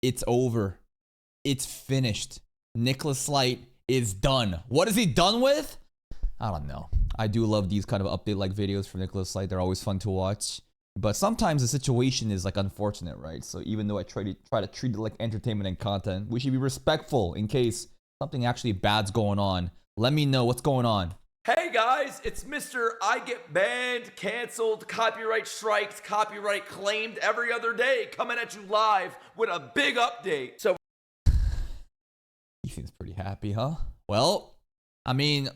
It's over. It's finished. Nicholas Slight is done. What is he done with? I don't know. I do love these kind of update-like videos from Nicholas Slight. They're always fun to watch. But sometimes the situation is like unfortunate, right? So even though I try to treat it like entertainment and content, we should be respectful in case something actually bad's going on. Let me know what's going on. Hey guys, it's Mr. I get banned, canceled, copyright strikes, copyright claimed every other day, coming at you live with a big update. So He seems pretty happy, huh? Well, I mean,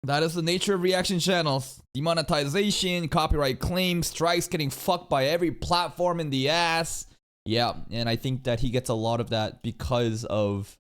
that is the nature of reaction channels. Demonetization, copyright claims, strikes, getting fucked by every platform in the ass. Yeah, and I think that he gets a lot of that because of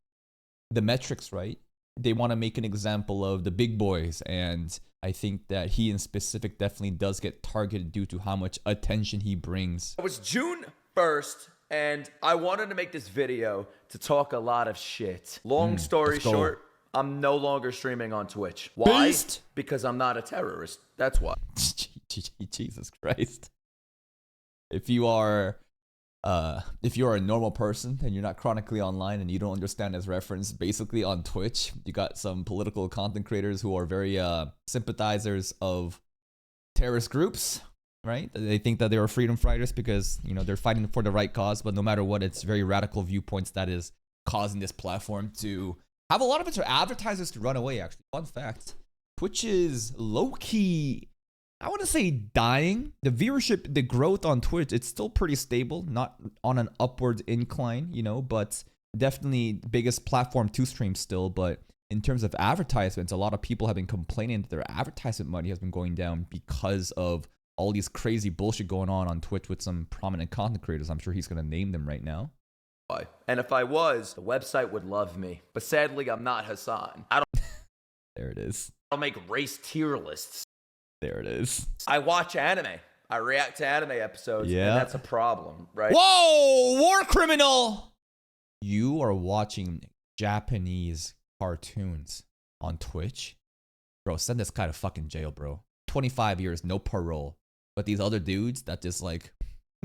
the metrics, right? They want to make an example of the big boys, and I think that he in specific definitely does get targeted due to how much attention he brings. it was June 1st, and I wanted to make this video to talk a lot of shit. Long story let's go. short, I'm no longer streaming on Twitch. Why? Beast. Because I'm not a terrorist. That's why. Jesus Christ. If you are a normal person and you're not chronically online and you don't understand his reference, basically on Twitch, you got some political content creators who are very sympathizers of terrorist groups, right? They think that they are freedom fighters because, you know, they're fighting for the right cause, but no matter what, it's very radical viewpoints that is causing this platform to have a lot of its advertisers to run away, actually. Fun fact, Twitch is low-key, I want to say dying. The viewership, the growth on Twitch, it's still pretty stable, not on an upward incline, you know, but definitely biggest platform to stream still. But in terms of advertisements, a lot of people have been complaining that their advertisement money has been going down because of all these crazy bullshit going on Twitch with some prominent content creators. I'm sure he's going to name them right now. And if I was, the website would love me. But sadly, I'm not Hassan. I There it is. don't make race tier lists. There it is. I watch anime. I react to anime episodes. Yeah. And that's a problem, right? Whoa, war criminal! You are watching Japanese cartoons on Twitch? Bro, send this guy to fucking jail, bro. 25 years, no parole. But these other dudes that just like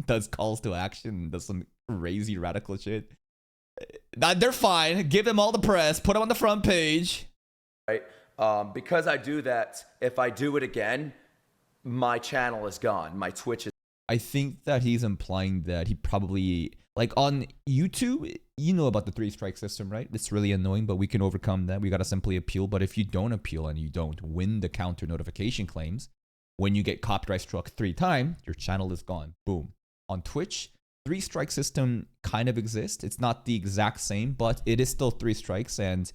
does calls to action, does some crazy radical shit, they're fine. Give them all the press. Put them on the front page. Right? Because I do that, if I do it again, my channel is gone. My Twitch is. I think that he's implying that he probably, like on YouTube, you know about the 3-strike system, right? It's really annoying, but we can overcome that. We gotta simply appeal. But if you don't appeal and you don't win the counter notification claims, when you get copyright struck 3 times, your channel is gone. Boom. On Twitch, 3-strike system kind of exists. It's not the exact same, but it is still 3 strikes, and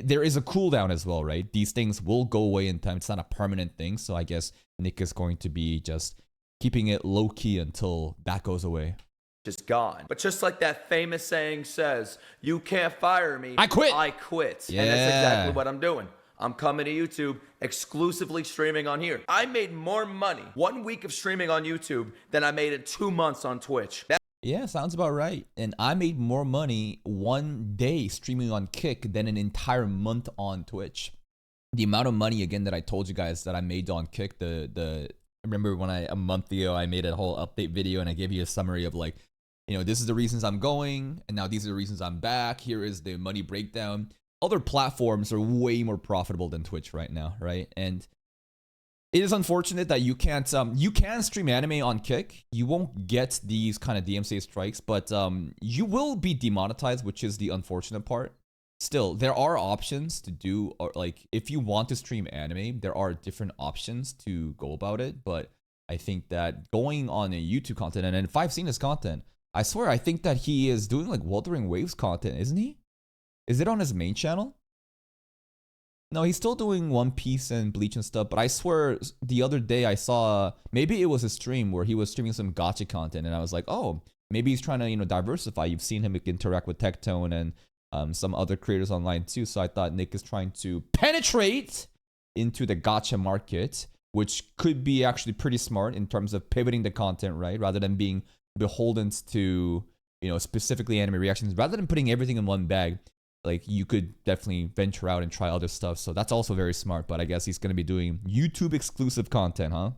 there is a cooldown as well, right? These things will go away in time. It's not a permanent thing, so I guess Nick is going to be just keeping it low-key until that goes away. Just gone. But just like that famous saying says, you can't fire me. I quit. I quit. Yeah. And that's exactly what I'm doing. I'm coming to YouTube, exclusively streaming on here. I made more money 1 week of streaming on YouTube than I made in 2 months on Twitch. Yeah, sounds about right. And I made more money 1 day streaming on Kick than an entire month on Twitch. The amount of money, again, that I told you guys that I made on Kick, remember when a month ago, I made a whole update video and I gave you a summary of like, you know, this is the reasons I'm going, and now these are the reasons I'm back. Here is the money breakdown. Other platforms are way more profitable than Twitch right now, right? And it is unfortunate that you can't, you can stream anime on Kick. You won't get these kind of DMCA strikes, but you will be demonetized, which is the unfortunate part. Still, there are options to do, or like if you want to stream anime, there are different options to go about it. But I think that going on a YouTube content, and if I've seen his content, I swear I think that he is doing like Wuthering Waves content, isn't he? Is it on his main channel? No, he's still doing One Piece and Bleach and stuff, but I swear the other day I saw, maybe it was a stream where he was streaming some gacha content, and I was like, oh, maybe he's trying to, you know, diversify. You've seen him interact with Tectone and some other creators online too, so I thought Nick is trying to penetrate into the gacha market, which could be actually pretty smart in terms of pivoting the content, right? Rather than being beholden to, you know, specifically anime reactions, rather than putting everything in one bag. Like, you could definitely venture out and try other stuff. So that's also very smart. But I guess he's going to be doing YouTube exclusive content, huh?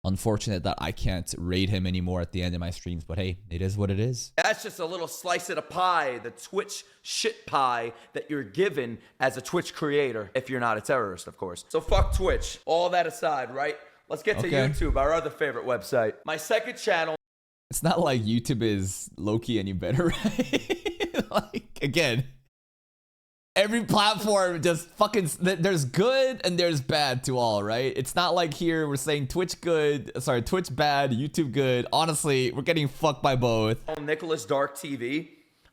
Unfortunate that I can't raid him anymore at the end of my streams, but hey, it is what it is. That's just a little slice of the pie, the Twitch shit pie that you're given as a Twitch creator, if you're not a terrorist, of course. So fuck Twitch. All that aside, right? Let's get to YouTube, our other favorite website. My second channel. It's not like YouTube is low-key any better, right? Like, again, every platform just fucking, there's good and there's bad to all, right? It's not like here we're saying Twitch good, sorry, Twitch bad, YouTube good. Honestly, we're getting fucked by both. Nicholas Dark TV.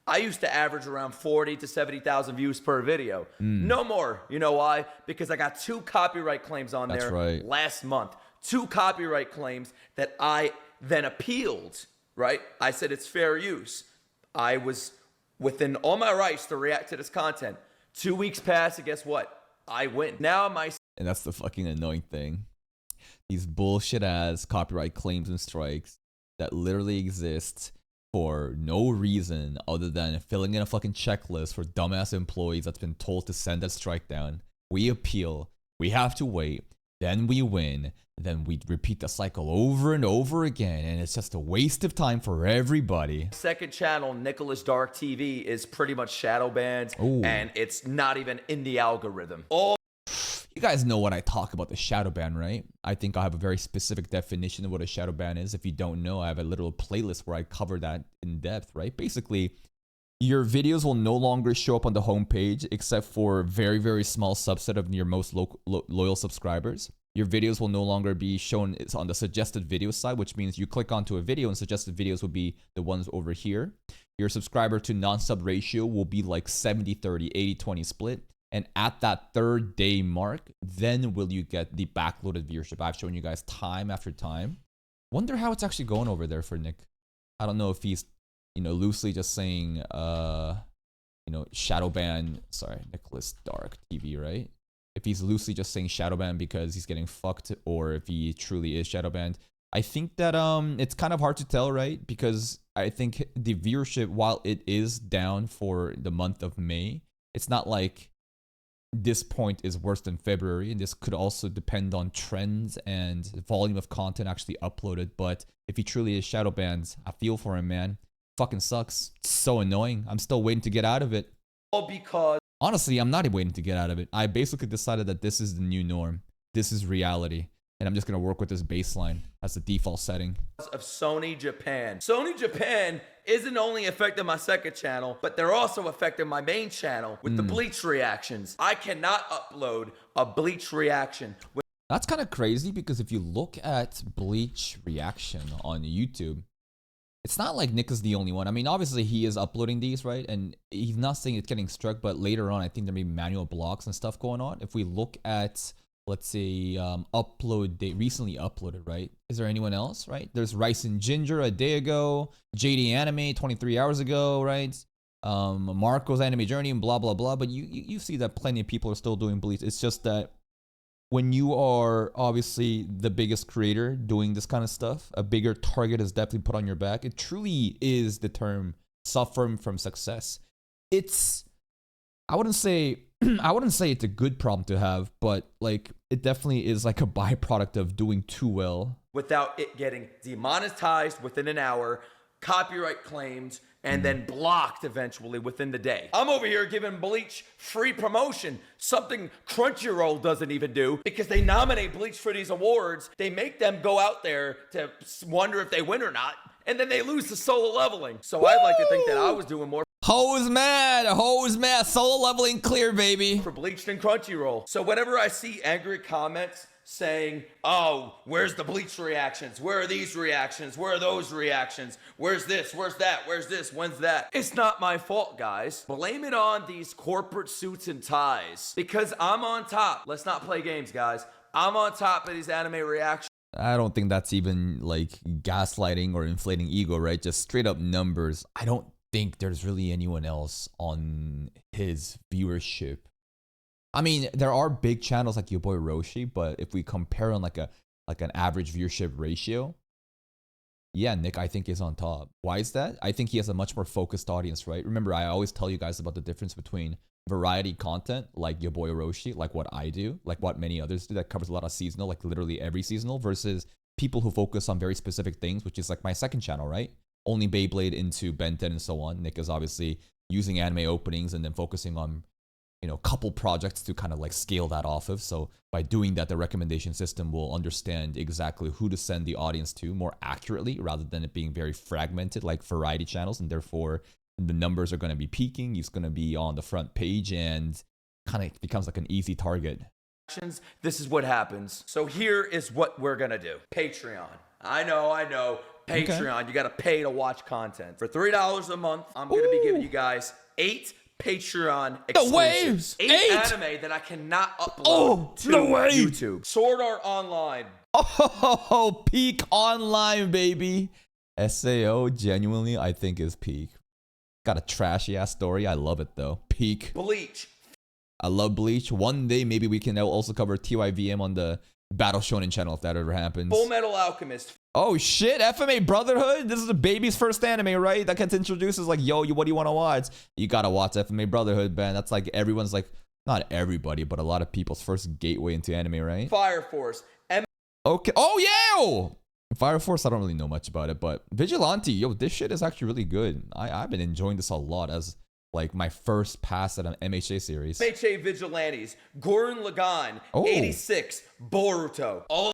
I used to average around 40 to 70,000 views per video. No more. You know why? Because I got 2 copyright claims on there last month. 2 copyright claims that I then appealed, right? I said it's fair use. I was within all my rights to react to this content. 2 weeks pass, and guess what? I win. Now and that's the fucking annoying thing. These bullshit ass copyright claims and strikes that literally exist for no reason other than filling in a fucking checklist for dumbass employees that's been told to send that strike down. We appeal. We have to wait. Then we win. Then we repeat the cycle over and over again, and it's just a waste of time for everybody. Second channel, Nicholas Dark TV, is pretty much shadow banned, and it's not even in the algorithm. You guys know when I talk about the shadow ban, right? I think I have a very specific definition of what a shadow ban is. If you don't know, I have a little playlist where I cover that in depth, right? Basically, your videos will no longer show up on the homepage except for a very, very small subset of your most loyal subscribers. Your videos will no longer be shown on the suggested video side, which means you click onto a video and suggested videos will be the ones over here. Your subscriber to non-sub ratio will be like 70-30, 80-20 split. And at that 3rd day mark, then will you get the backloaded viewership. I've shown you guys time after time. Wonder how it's actually going over there for Nick. I don't know if he's, loosely just saying, shadow ban. Sorry, Nicholas Dark TV, right? If he's loosely just saying shadow ban because he's getting fucked, or if he truly is shadow banned. I think that it's kind of hard to tell, right? Because I think the viewership, while it is down for the month of May, it's not like this point is worse than February, and this could also depend on trends and volume of content actually uploaded. But if he truly is shadow banned, I feel for him, man. Fucking sucks. It's so annoying. I'm still waiting to get out of it. All because honestly, I'm not waiting to get out of it. I basically decided that this is the new norm. This is reality. And I'm just going to work with this baseline as the default setting. Of Sony Japan. Sony Japan isn't only affecting my second channel, but they're also affecting my main channel with the Bleach reactions. I cannot upload a Bleach reaction. That's kind of crazy because if you look at Bleach reaction on YouTube, it's not like Nick is the only one. I mean, obviously he is uploading these, right? And he's not saying it's getting struck, but later on, I think there may be manual blocks and stuff going on. If we look at, let's say, upload date, recently uploaded, right? Is there anyone else, right? There's Rice and Ginger a day ago, JD Anime 23 hours ago, right? Marco's Anime Journey and blah, blah, blah. But you see that plenty of people are still doing Bleach. It's just that when you are obviously the biggest creator doing this kind of stuff, a bigger target is definitely put on your back. It truly is the term suffering from success. I wouldn't say it's a good problem to have, but like it definitely is like a byproduct of doing too well. Without it getting demonetized within an hour, copyright claimed, and then blocked eventually within the day. I'm over here giving Bleach free promotion, something Crunchyroll doesn't even do, because they nominate Bleach for these awards. They make them go out there to wonder if they win or not, and then they lose to solo leveling. So I'd like to think that I was doing more Hoes mad, solo leveling clear, baby. For Bleach than Crunchyroll. So whenever I see angry comments saying, oh, where's the Bleach reactions? Where are these reactions? Where are those reactions? Where's this? Where's that? Where's this? When's that? It's not my fault, guys. Blame it on these corporate suits and ties. Because I'm on top. Let's not play games, guys. I'm on top of these anime reactions. I don't think that's even like gaslighting or inflating ego, right? Just straight up numbers. I don't think there's really anyone else on his viewership. I mean, there are big channels like your boy Roshi, but if we compare on like an average viewership ratio, yeah, Nick, I think is on top. Why is that? I think he has a much more focused audience, right? Remember, I always tell you guys about the difference between variety content like your boy Roshi, like what I do, like what many others do that covers a lot of seasonal, like literally every seasonal, versus people who focus on very specific things, which is like my second channel, right? Only Beyblade into Ben 10 and so on. Nick is obviously using anime openings and then focusing on, you know, couple projects to kind of like scale that off of. So by doing that, the recommendation system will understand exactly who to send the audience to more accurately rather than it being very fragmented like variety channels. And therefore, the numbers are going to be peaking. He's going to be on the front page and kind of becomes like an easy target. This is what happens. So here is what we're going to do. Patreon. I know. Patreon. Okay. You got to pay to watch content. For $3 a month, I'm going to be giving you guys 8 Patreon exclusives. 8 anime that I cannot upload to YouTube. Sword Art Online. Oh, peak online, baby. SAO genuinely, I think, is peak. Got a trashy ass story. I love it though. Peak. Bleach. I love Bleach. One day, maybe we can also cover TYVM on the Battle Shonen channel if that ever happens. Full Metal Alchemist. Oh shit, FMA Brotherhood? This is the baby's first anime, right? That gets introduced as like, yo, what do you want to watch? You gotta watch FMA Brotherhood, man. That's like everyone's like, not everybody, but a lot of people's first gateway into anime, right? Fire Force. Okay. Oh yeah! Fire Force, I don't really know much about it, but Vigilante, yo, this shit is actually really good. I've been enjoying this a lot as like my first pass at an MHA series. MHA Vigilantes, Gurren Lagann, 86, Boruto. All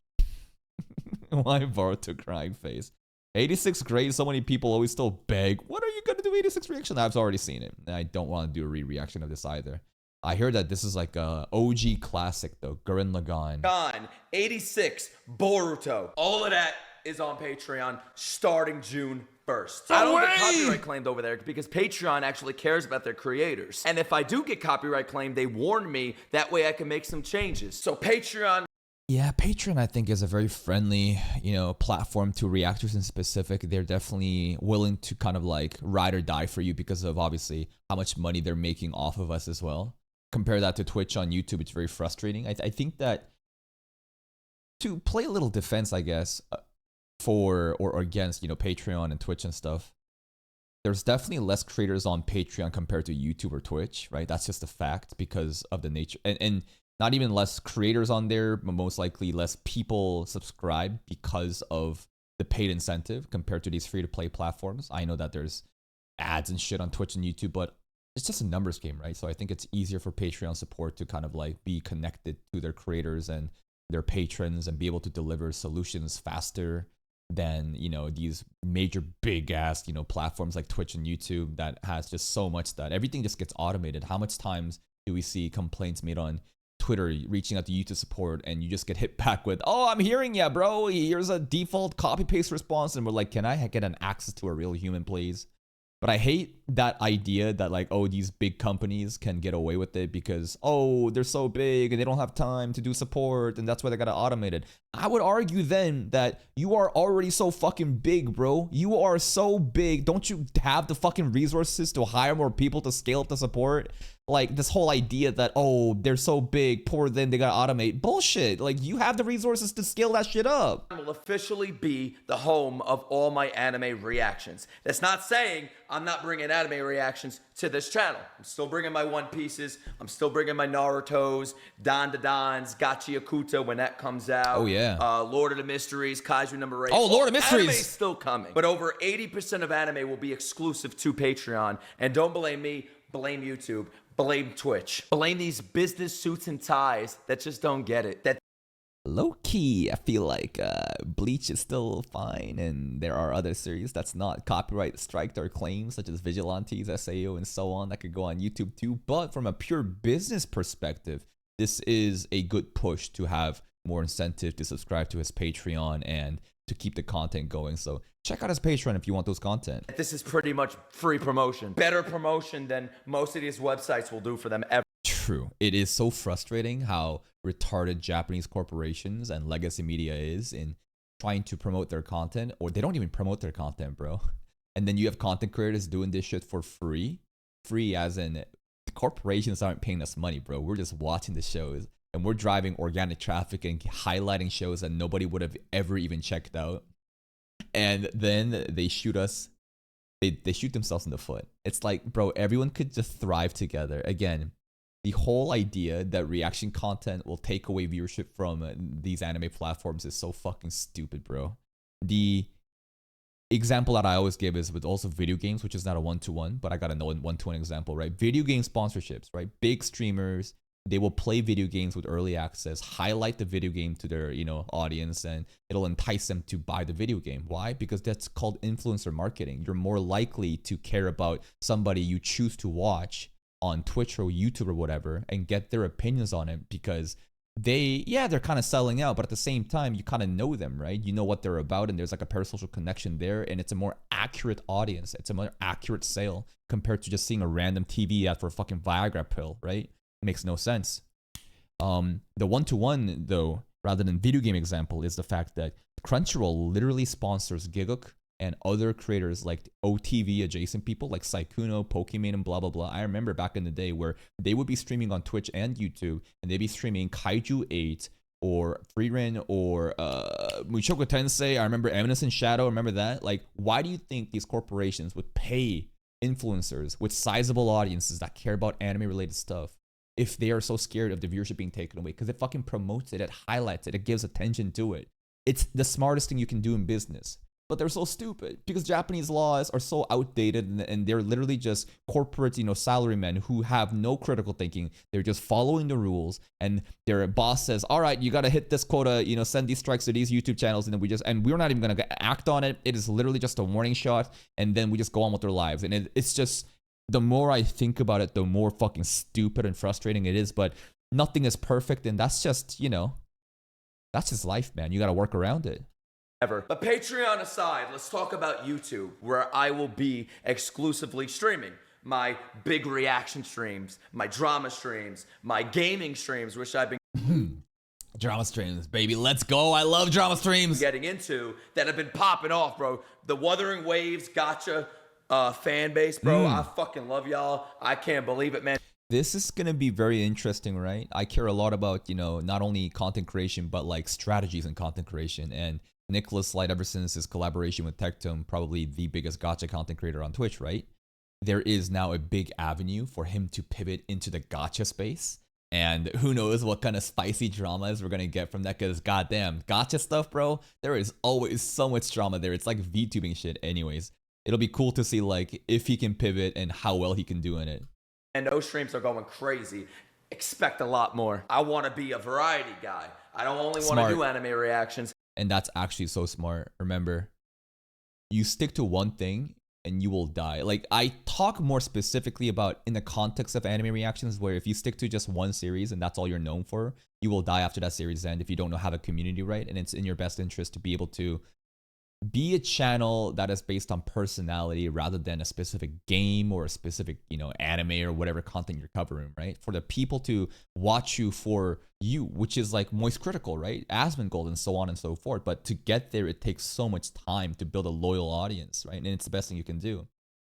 Why Boruto crying face? 86 great. So many people always still beg, what are you gonna do 86 reaction? I've already seen it. And I don't want to do a re-reaction of this either. I heard that this is like a OG classic though. Gurren Lagann. 86, Boruto. All of that is on Patreon starting June 1st. No I don't way! get copyright claimed over there because Patreon actually cares about their creators. And if I do get copyright claimed, they warn me. That way I can make some changes. So Patreon. Yeah, Patreon I think is a very friendly, you know, platform to reactors in specific. They're definitely willing to kind of like ride or die for you because of obviously how much money they're making off of us as well. Compare that to Twitch on YouTube, it's very frustrating. I think that to play a little defense, I guess, for or against, you know, Patreon and Twitch and stuff, there's definitely less creators on Patreon compared to YouTube or Twitch, right? That's just a fact because of the nature. And not even less creators on there, but most likely less people subscribe because of the paid incentive compared to these free-to-play platforms. I know that there's ads and shit on Twitch and YouTube, but it's just a numbers game, right? So I think it's easier for Patreon support to kind of like be connected to their creators and their patrons and be able to deliver solutions faster than, you know, these major big ass, you know, platforms like Twitch and YouTube that has just so much that everything just gets automated. How much times do we see complaints made on Twitter reaching out to YouTube support and you just get hit back with, oh, I'm hearing ya, bro. Here's a default copy paste response. And we're like, can I get an access to a real human, please? But I hate that idea that like, oh, these big companies can get away with it because, oh, they're so big and they don't have time to do support and that's why they got to automate it. I would argue then that you are already so fucking big, bro. You are so big. Don't you have the fucking resources to hire more people to scale up the support? Like this whole idea that, oh, they're so big, poor then they gotta automate. Bullshit. Like you have the resources to scale that shit up. Will officially be the home of all my anime reactions. That's not saying I'm not bringing anime reactions to this channel. I'm still bringing my One Pieces. I'm still bringing my Narutos, Dan Dans, Gachiakuta when that comes out. Oh yeah. Lord of the Mysteries, Kaiju number 8. Oh, Lord of Mysteries. Anime's still coming. But over 80% of anime will be exclusive to Patreon. And don't blame me, blame YouTube. Blame Twitch. Blame these business suits and ties that just don't get it. That low key, I feel like Bleach is still fine, and there are other series that's not copyright striked or claimed, such as Vigilantes, SAO, and so on, that could go on YouTube too. But from a pure business perspective, this is a good push to have more incentive to subscribe to his Patreon and to keep the content going. So check out his Patreon if you want those content. This is pretty much free promotion. Better promotion than most of these websites will do for them ever. True. It is so frustrating how retarded Japanese corporations and legacy media is in trying to promote their content, or they don't even promote their content, bro. And then you have content creators doing this shit for free. Free as in the corporations aren't paying us money, bro. We're just watching the shows and we're driving organic traffic and highlighting shows that nobody would have ever even checked out. And then they shoot us. They shoot themselves in the foot. It's like, bro, everyone could just thrive together. Again, the whole idea that reaction content will take away viewership from these anime platforms is so fucking stupid, bro. The example that I always give is with also video games, which is not a one-to-one, but I got a one-to-one example, right? Video game sponsorships, right? Big streamers, they will play video games with early access, highlight the video game to their, audience, and it'll entice them to buy the video game. Why? Because that's called influencer marketing. You're more likely to care about somebody you choose to watch on Twitch or YouTube or whatever and get their opinions on it because they're kind of selling out, but at the same time, you kind of know them, right? You know what they're about, and there's like a parasocial connection there, and it's a more accurate audience. It's a more accurate sale compared to just seeing a random TV ad for a fucking Viagra pill, right? It makes no sense. The one-to-one, though, rather than video game example, is the fact that Crunchyroll literally sponsors Gigguk and other creators like OTV adjacent people like Saikuno, Pokimane, and blah, blah, blah. I remember back in the day where they would be streaming on Twitch and YouTube, and they'd be streaming Kaiju 8 or Frieren or Mushoku Tensei. I remember Eminence in Shadow. Remember that? Like, why do you think these corporations would pay influencers with sizable audiences that care about anime-related stuff if they are so scared of the viewership being taken away? Because it fucking promotes it, it highlights it, it gives attention to it. It's the smartest thing you can do in business. But they're so stupid because Japanese laws are so outdated and they're literally just corporate, salarymen who have no critical thinking. They're just following the rules, and their boss says, all right, you got to hit this quota, send these strikes to these YouTube channels. And then we're not even going to act on it. It is literally just a warning shot. And then we just go on with their lives. And it's just, the more I think about it, the more fucking stupid and frustrating it is. But nothing is perfect. And that's just, that's just life, man. You got to work around it. But Patreon aside, let's talk about YouTube, where I will be exclusively streaming my big reaction streams, my drama streams, my gaming streams, which I've been drama streams, baby. Let's go. I love drama streams. Getting into that have been popping off, bro. The Wuthering Waves Gotcha fan base, bro. I fucking love y'all. I can't believe it, man. This is going to be very interesting, right? I care a lot about, not only content creation, but like strategies in content creation. And Nicholas Light, ever since his collaboration with Tectone, probably the biggest gacha content creator on Twitch, right? There is now a big avenue for him to pivot into the gacha space. And who knows what kind of spicy dramas we're going to get from that, because goddamn, gacha stuff, bro, there is always so much drama there. It's like VTubing shit anyways. It'll be cool to see like if he can pivot and how well he can do in it. And those streams are going crazy. Expect a lot more. I want to be a variety guy. I don't only want to do anime reactions. And that's actually so smart. Remember, you stick to one thing and you will die. Like, I talk more specifically about in the context of anime reactions, where if you stick to just one series and that's all you're known for, you will die after that series end if you don't know how the community, right? And it's in your best interest to be able to be a channel that is based on personality rather than a specific game or a specific, anime or whatever content you're covering, right? For the people to watch you for you, which is like Moist Critical, right? Asmongold and so on and so forth. But to get there, it takes so much time to build a loyal audience, right? And it's the best thing you can do.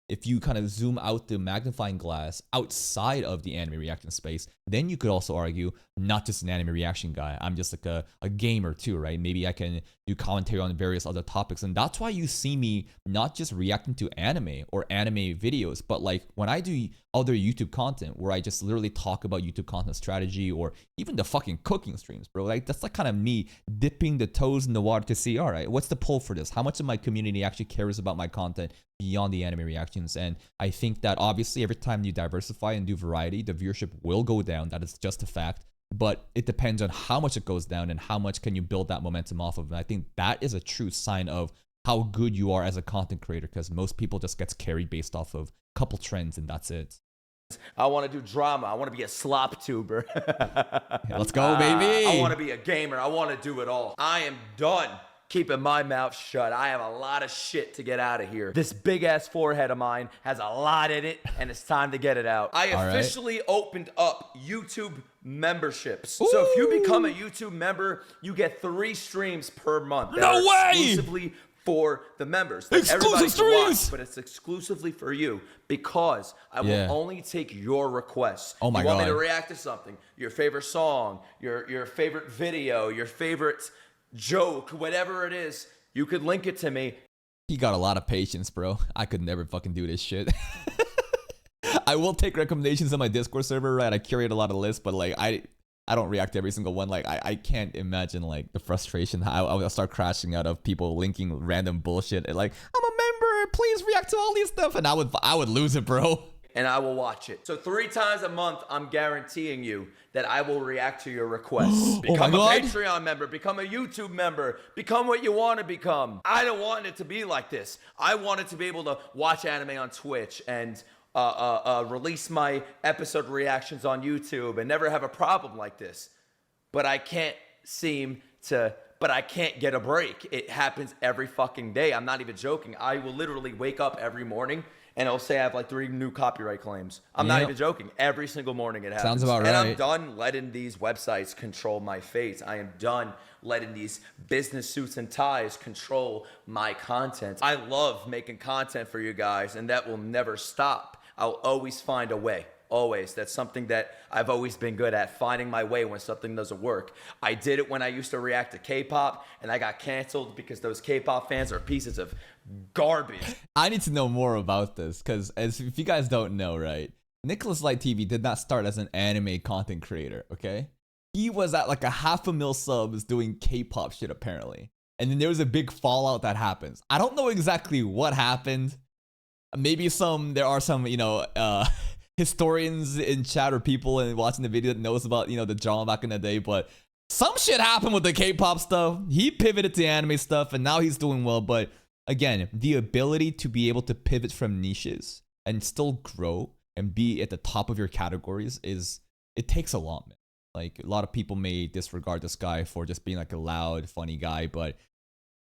If you kind of zoom out the magnifying glass outside of the anime reaction space, then you could also argue, not just an anime reaction guy. I'm just like a gamer too, right? Maybe I can do commentary on various other topics. And that's why you see me not just reacting to anime or anime videos, but like when I do other YouTube content where I just literally talk about YouTube content strategy, or even the fucking cooking streams, bro. Like that's like kind of me dipping the toes in the water to see, all right, what's the pull for this? How much of my community actually cares about my content beyond the anime reactions? And I think that obviously every time you diversify and do variety, the viewership will go down. That is just a fact. But it depends on how much it goes down and how much can you build that momentum off of. And I think that is a true sign of how good you are as a content creator, because most people just gets carried based off of a couple trends and that's it. I want to do drama. I want to be a slop tuber. Let's go, baby. I want to be a gamer. I want to do it all. I am done keeping my mouth shut. I have a lot of shit to get out of here. This big ass forehead of mine has a lot in it, and it's time to get it out. I officially opened up YouTube memberships. Ooh. So if you become a YouTube member, you get 3 streams per month. No way! Exclusively for the members. Exclusive streams! But it's exclusively for you, because I will only take your requests. Oh my God. You want me to react to something, your favorite song, your favorite video, your favorite joke, whatever it is, you could link it to me. He got a lot of patience, bro. I could never fucking do this shit. I will take recommendations on my Discord server, right? I curate a lot of lists, but like I don't react to every single one. Like I can't imagine like the frustration. I'll start crashing out of people linking random bullshit. And like, I'm a member, please react to all these stuff, and I would lose it, bro. And I will watch it. So 3 times a month, I'm guaranteeing you that I will react to your requests. Become a Patreon member, become a YouTube member, become what you want to become. I don't want it to be like this. I want it to be able to watch anime on Twitch and release my episode reactions on YouTube and never have a problem like this. But I can't get a break. It happens every fucking day. I'm not even joking. I will literally wake up every morning and it'll say I have like 3 new copyright claims. I'm not even joking. Every single morning it happens. Sounds about right. And I'm done letting these websites control my fate. I am done letting these business suits and ties control my content. I love making content for you guys, and that will never stop. I'll always find a way. Always. That's something that I've always been good at, finding my way when something doesn't work. I did it when I used to react to K-pop, and I got canceled because those K-pop fans are pieces of garbage. I need to know more about this, because if you guys don't know, right, Nicholas Light TV did not start as an anime content creator, okay? He was at like 500,000 subs doing K-pop shit, apparently. And then there was a big fallout that happens. I don't know exactly what happened. Maybe there are some, historians in chat or people and watching the video that knows about, the drama back in the day, but some shit happened with the K-pop stuff. He pivoted to anime stuff and now he's doing well. But again, the ability to be able to pivot from niches and still grow and be at the top of your categories it takes a lot, man. Like, a lot of people may disregard this guy for just being like a loud, funny guy, but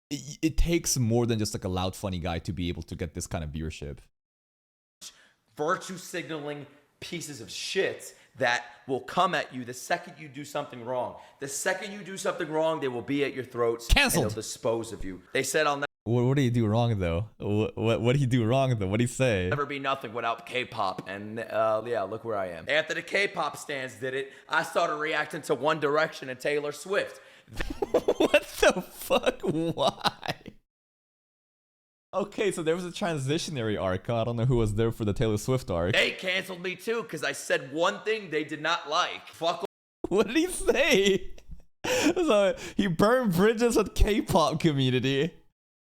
it takes more than just like a loud, funny guy to be able to get this kind of viewership. Virtue signaling pieces of shit that will come at you the second you do something wrong. The second you do something wrong, they will be at your throats. Canceled. And they'll dispose of you. They said I'll never. What did he do wrong though? What did he do wrong though? What did he say? Never be nothing without K-pop, and yeah, look where I am. After the K-pop stans did it, I started reacting to One Direction and Taylor Swift. What the fuck? Why? Okay, so there was a transitionary arc. I don't know who was there for the Taylor Swift arc. They canceled me too because I said one thing they did not like. Fuck. What did he say? So he burned bridges with K-pop community.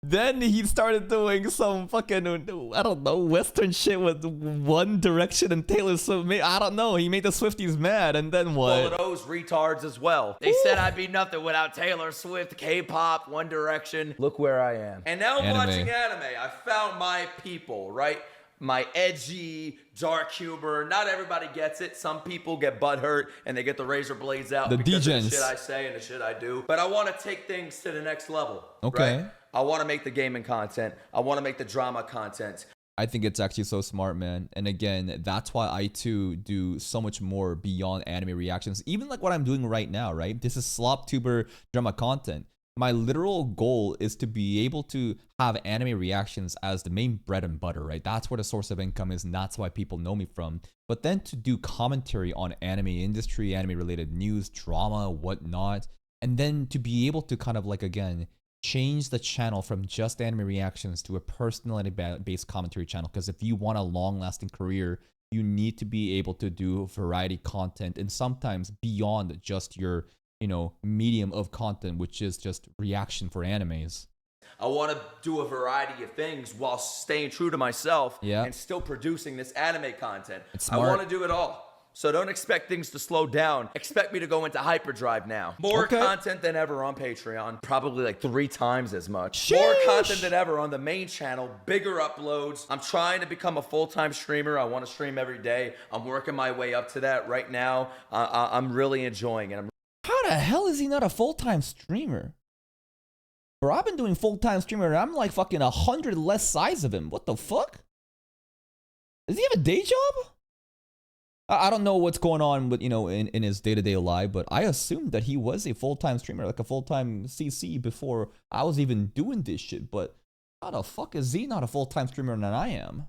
Then he started doing some fucking, I don't know, Western shit with One Direction and Taylor Swift. I don't know. He made the Swifties mad, and then what? All of those retards as well. They said I'd be nothing without Taylor Swift, K-pop, One Direction. Look where I am. And now I'm watching anime. I found my people, right? My edgy, dark humor. Not everybody gets it. Some people get butthurt and they get the razor blades out because of the shit I say and the shit I do. But I want to take things to the next level. Okay. Right? I want to make the gaming content. I want to make the drama content. I think it's actually so smart, man. And again, that's why I too do so much more beyond anime reactions. Even like what I'm doing right now, right? This is SlopTuber drama content. My literal goal is to be able to have anime reactions as the main bread and butter, right? That's where the source of income is, and that's why people know me from. But then to do commentary on anime industry, anime related news, drama, whatnot, and then to be able to kind of like, again, change the channel from just anime reactions to a personality-based commentary channel. Because if you want a long-lasting career, you need to be able to do variety content, and sometimes beyond just your medium of content, which is just reaction for animes. I want to do a variety of things while staying true to myself and still producing this anime content. I want to do it all. So don't expect things to slow down. Expect me to go into hyperdrive now. More content than ever on Patreon. Probably like 3 times as much. Sheesh. More content than ever on the main channel. Bigger uploads. I'm trying to become a full-time streamer. I want to stream every day. I'm working my way up to that right now. I'm really enjoying it. How the hell is he not a full-time streamer? Bro, I've been doing full-time streamer and I'm like fucking 100 less size of him. What the fuck? Does he have a day job? I don't know what's going on with, in his day-to-day life, but I assumed that he was a full-time streamer, like a full-time CC before I was even doing this shit. But how the fuck is he not a full-time streamer than I am?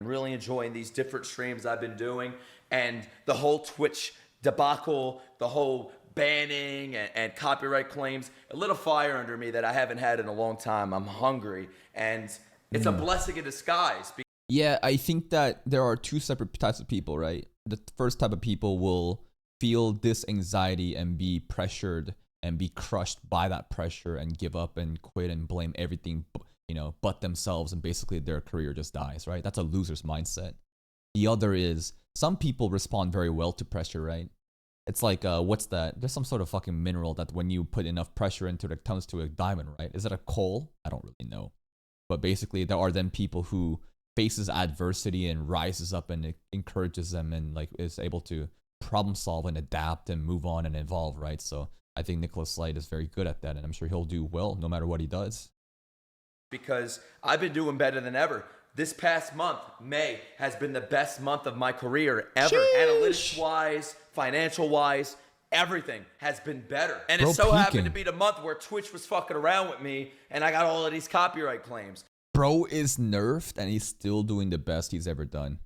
I'm really enjoying these different streams I've been doing, and the whole Twitch debacle, the whole banning and copyright claims, it lit a fire under me that I haven't had in a long time. I'm hungry, and it's a blessing in disguise. Yeah, I think that there are two separate types of people, right? The first type of people will feel this anxiety and be pressured and be crushed by that pressure and give up and quit and blame everything, but themselves, and basically their career just dies, right? That's a loser's mindset. The other is some people respond very well to pressure, right? It's like, what's that? There's some sort of fucking mineral that when you put enough pressure into it, it turns to a diamond, right? Is it a coal? I don't really know. But basically, there are then people who faces adversity and rises up and it encourages them and like is able to problem solve and adapt and move on and evolve, right? So I think Nicholas Light is very good at that, and I'm sure he'll do well no matter what he does. Because I've been doing better than ever. This past month, May, has been the best month of my career ever. Analytics-wise, financial-wise, everything has been better. And it so happened to be the month where Twitch was fucking around with me and I got all of these copyright claims. Bro is nerfed and he's still doing the best he's ever done.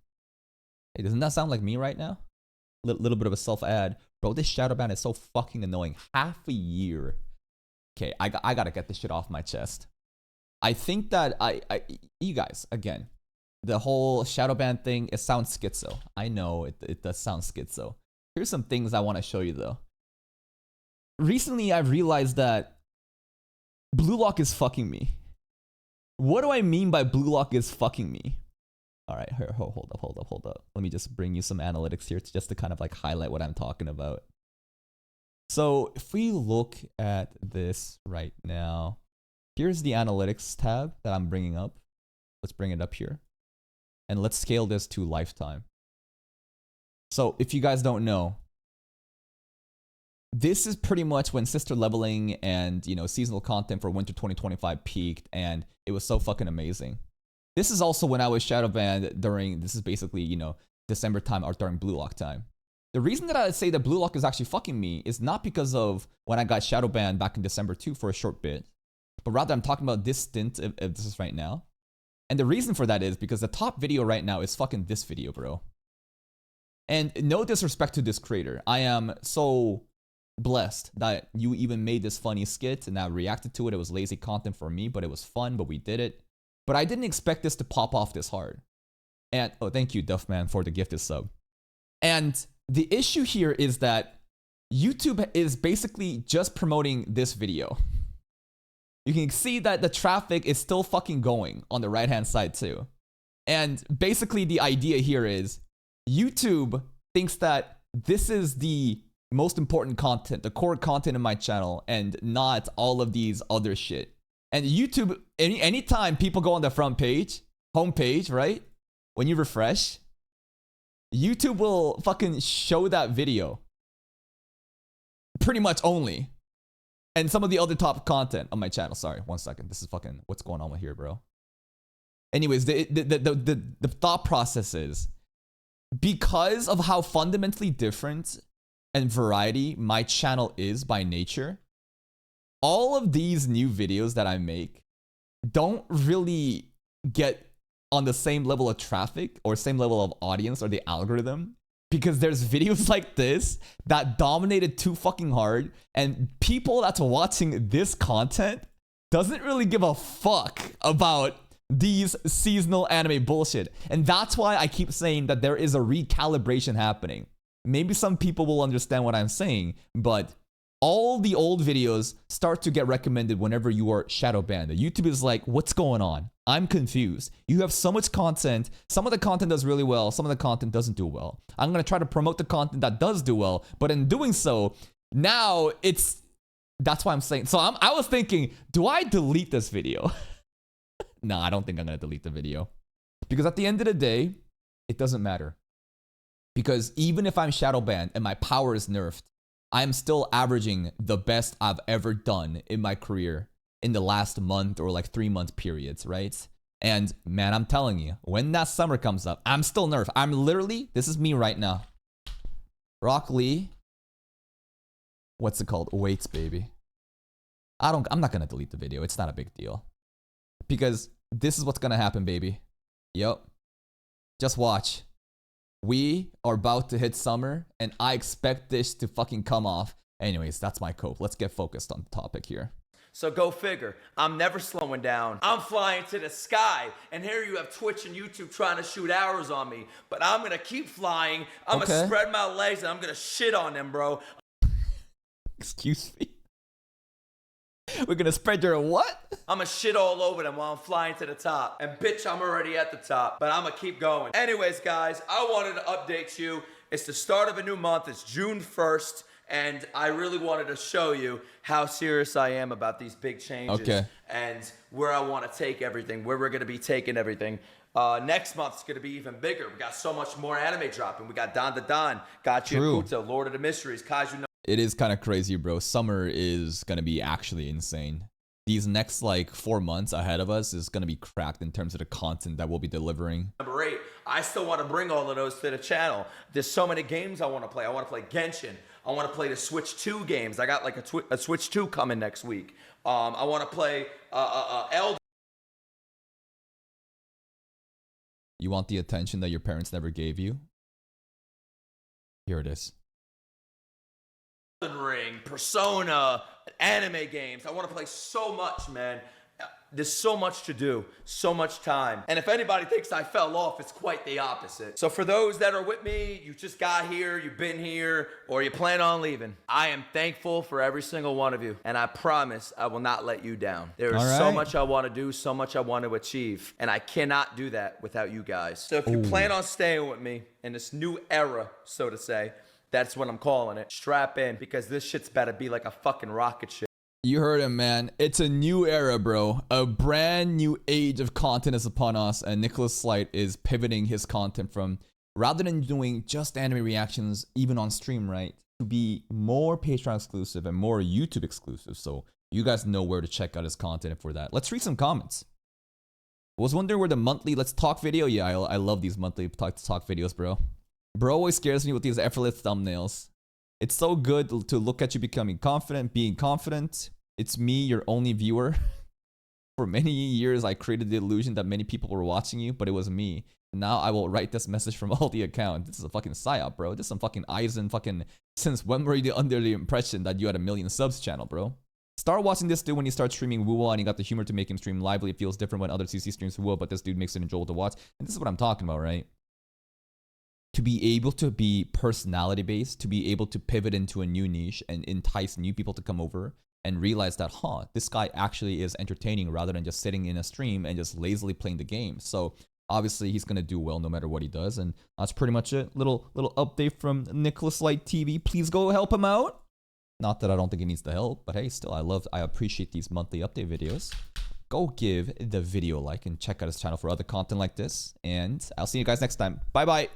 Hey, doesn't that sound like me right now? Little bit of a self-ad. Bro, this shadow ban is so fucking annoying. Half a year. Okay, I gotta get this shit off my chest. I think that you guys, again, the whole shadow ban thing, it sounds schizo. I know it does sound schizo. Here's some things I want to show you though. Recently, I've realized that Blue Lock is fucking me. What do I mean by Blue Lock is fucking me? All right, here, hold up. Let me just bring you some analytics here just to kind of like highlight what I'm talking about. So if we look at this right now, here's the analytics tab that I'm bringing up. Let's bring it up here. And let's scale this to lifetime. So if you guys don't know, this is pretty much when Sister Leveling and, seasonal content for Winter 2025 peaked, and it was so fucking amazing. This is also when I was shadow banned during, this is basically, December time or during Blue Lock time. The reason that I say that Blue Lock is actually fucking me is not because of when I got shadow banned back in December too for a short bit, but rather I'm talking about this stint of this is right now. And the reason for that is because the top video right now is fucking this video, bro. And no disrespect to this creator. I am so blessed that you even made this funny skit and I reacted to it. It was lazy content for me, but it was fun, but we did it. But I didn't expect this to pop off this hard. And, oh, thank you, Duffman, for the gifted sub. And the issue here is that YouTube is basically just promoting this video. You can see that the traffic is still fucking going on the right-hand side too. And basically the idea here is YouTube thinks that this is the most important content, the core content in my channel, and not all of these other shit. And YouTube, anytime people go on the front page, homepage, right? When you refresh, YouTube will fucking show that video. Pretty much only. And some of the other top content on my channel. Sorry, 1 second. This is fucking, what's going on with here, bro? Anyways, the thought process is, because of how fundamentally different and variety my channel is by nature, all of these new videos that I make don't really get on the same level of traffic or same level of audience or the algorithm, because there's videos like this that dominated too fucking hard, and people that's watching this content doesn't really give a fuck about these seasonal anime bullshit. And that's why I keep saying that there is a recalibration happening. Maybe some people will understand what I'm saying, but all the old videos start to get recommended whenever you are shadow banned. YouTube is like, what's going on? I'm confused. You have so much content. Some of the content does really well. Some of the content doesn't do well. I'm going to try to promote the content that does do well. But in doing so, now that's why I'm saying. So I was thinking, do I delete this video? No, I don't think I'm going to delete the video. Because at the end of the day, it doesn't matter. Because even if I'm shadow banned and my power is nerfed, I'm still averaging the best I've ever done in my career in the last month or like 3 month periods, right? And man, I'm telling you, when that summer comes up, I'm still nerfed. I'm literally, this is me right now. Rock Lee. What's it called? Weights, baby. I'm not going to delete the video. It's not a big deal. Because this is what's going to happen, baby. Yep. Just watch. We are about to hit summer, and I expect this to fucking come off. Anyways, that's my cope. Let's get focused on the topic here. So go figure. I'm never slowing down. I'm flying to the sky. And here you have Twitch and YouTube trying to shoot arrows on me. But I'm going to keep flying. I'm going to spread my legs and I'm going to shit on them, bro. Excuse me? We're going to spread your what? I'm going to shit all over them while I'm flying to the top. And bitch, I'm already at the top. But I'm going to keep going. Anyways, guys, I wanted to update you. It's the start of a new month. It's June 1st. And I really wanted to show you how serious I am about these big changes and where I want to take everything, where we're going to be taking everything. Next month's going to be even bigger. We got so much more anime dropping. We got Dan Da Dan, Gachi and Kuta, Lord of the Mysteries, Kaiju no... It is kind of crazy, bro. Summer is going to be actually insane. These next, like, 4 months ahead of us is going to be cracked in terms of the content that we'll be delivering. Number 8, I still want to bring all of those to the channel. There's so many games I want to play. I want to play Genshin. I want to play the Switch 2 games. I got like a Switch 2 coming next week. I want to play Elden. You want the attention that your parents never gave you? Here it is. Ring, Persona, anime games. I want to play so much, man. There's so much to do, so much time. And if anybody thinks I fell off, it's quite the opposite. So for those that are with me, you just got here, you've been here, or you plan on leaving, I am thankful for every single one of you. And I promise I will not let you down. There is so much I want to do, so much I want to achieve. And I cannot do that without you guys. So if you plan on staying with me in this new era, so to say, that's what I'm calling it. Strap in, because this shit's about to be like a fucking rocket ship. You heard him, man. It's a new era, bro. A brand new age of content is upon us, and Nicholas Slight is pivoting his content from, rather than doing just anime reactions, even on stream, right, to be more Patreon exclusive and more YouTube exclusive. So you guys know where to check out his content for that. Let's read some comments. I was wondering where the monthly Let's Talk video. Yeah, I love these monthly talk videos, bro. Bro always scares me with these effortless thumbnails. It's so good to look at you becoming confident, being confident. It's me, your only viewer. For many years, I created the illusion that many people were watching you, but it was me. Now I will write this message from all the accounts. This is a fucking psyop, bro. This is some fucking Aizen fucking... Since when were you under the impression that you had 1 million subs channel, bro? Start watching this dude when you start streaming Wuwa and you got the humor to make him stream lively. It feels different when other CC streams Wuwa, but this dude makes it enjoyable to watch. And this is what I'm talking about, right? To be able to be personality based, to be able to pivot into a new niche and entice new people to come over and realize that, this guy actually is entertaining rather than just sitting in a stream and just lazily playing the game. So obviously he's going to do well no matter what he does. And that's pretty much it. Little update from Nicholas Light TV. Please go help him out. Not that I don't think he needs the help, but hey, still, I appreciate these monthly update videos. Go give the video a like and check out his channel for other content like this. And I'll see you guys next time. Bye-bye.